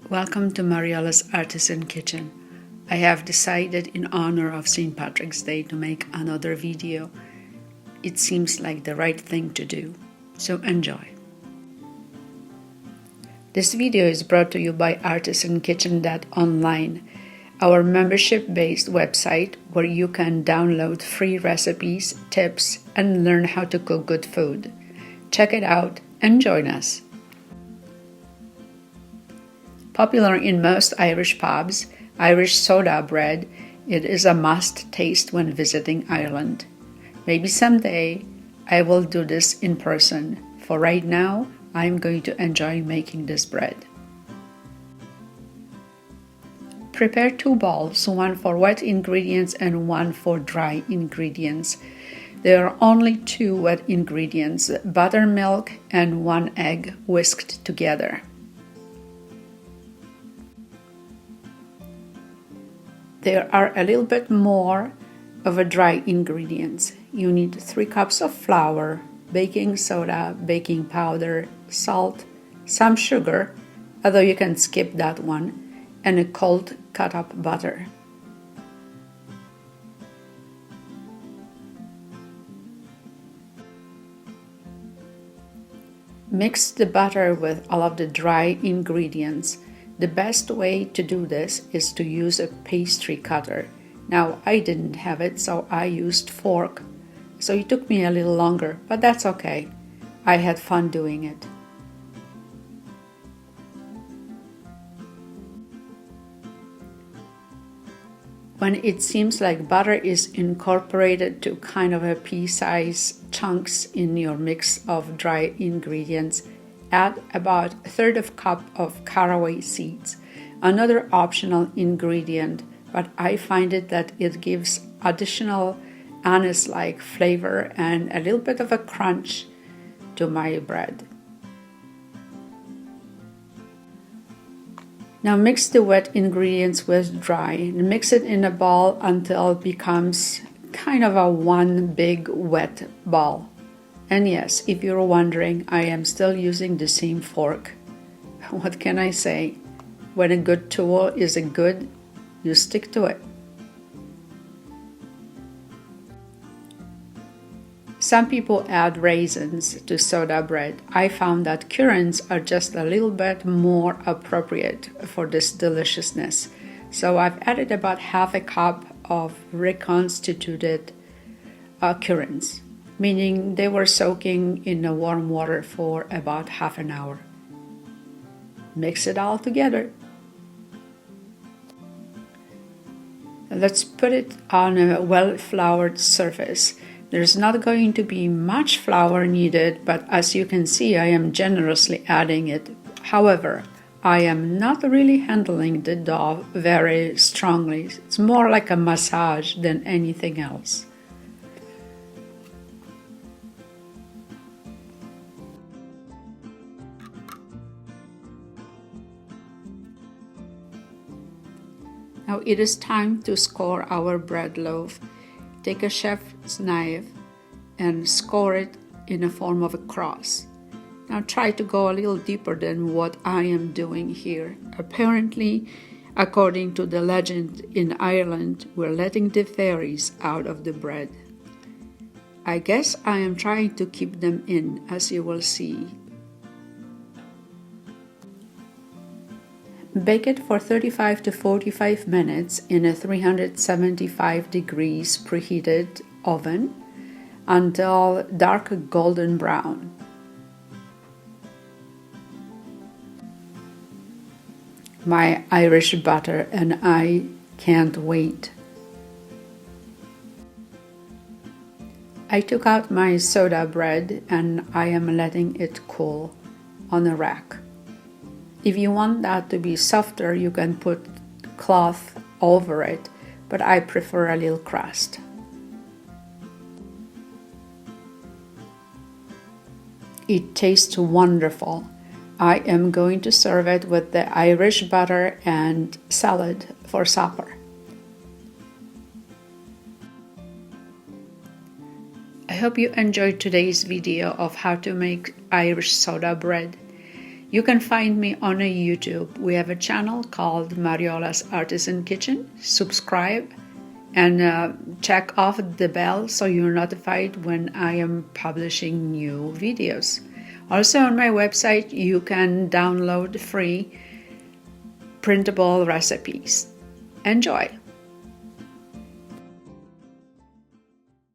Welcome to Mariella's Artisan Kitchen. I have decided in honor of St. Patrick's Day to make another video. It seems like the right thing to do, so enjoy. This video is brought to you by artisankitchen.online, our membership-based website where you can download free recipes, tips, and learn how to cook good food. Check it out and join us. Popular in most Irish pubs, Irish soda bread, it is a must taste when visiting Ireland. Maybe someday I will do this in person. For right now, I'm going to enjoy making this bread. Prepare 2 bowls, one for wet ingredients and one for dry ingredients. There are only 2 wet ingredients, buttermilk and 1 egg whisked together. There are a little bit more of a dry ingredients. You need 3 cups of flour, baking soda, baking powder, salt, some sugar, although you can skip that one, and a cold cut up butter. Mix the butter with all of the dry ingredients. The best way to do this is to use a pastry cutter. Now, I didn't have it, so I used fork. So it took me a little longer, but that's okay. I had fun doing it. When it seems like butter is incorporated to kind of a pea-sized chunks in your mix of dry ingredients, add about 1/3 cup of caraway seeds, another optional ingredient, but I find it that it gives additional anise-like flavor and a little bit of a crunch to my bread. Now mix the wet ingredients with dry and mix it in a bowl until it becomes kind of a one big wet ball. And yes, if you're wondering, I am still using the same fork. What can I say? When a good tool is good, you stick to it. Some people add raisins to soda bread. I found that currants are just a little bit more appropriate for this deliciousness. So I've added about 1/2 cup of reconstituted currants, meaning they were soaking in the warm water for about 1/2 an hour. Mix it all together. Let's put it on a well-floured surface. There's not going to be much flour needed, but as you can see, I am generously adding it. However, I am not really handling the dough very strongly. It's more like a massage than anything else. Now it is time to score our bread loaf. Take a chef's knife and score it in the form of a cross. Now try to go a little deeper than what I am doing here. Apparently, according to the legend in Ireland, we're letting the fairies out of the bread. I guess I am trying to keep them in, as you will see. Bake it for 35 to 45 minutes in a 375 degrees preheated oven until dark golden brown. My Irish butter and I can't wait. I took out my soda bread and I am letting it cool on a rack. If you want that to be softer, you can put cloth over it, but I prefer a little crust. It tastes wonderful. I am going to serve it with the Irish butter and salad for supper. I hope you enjoyed today's video of how to make Irish soda bread. You can find me on a YouTube. We have a channel called Mariola's Artisan Kitchen. Subscribe and check off the bell so you're notified when I am publishing new videos. Also on my website you can download free printable recipes. Enjoy!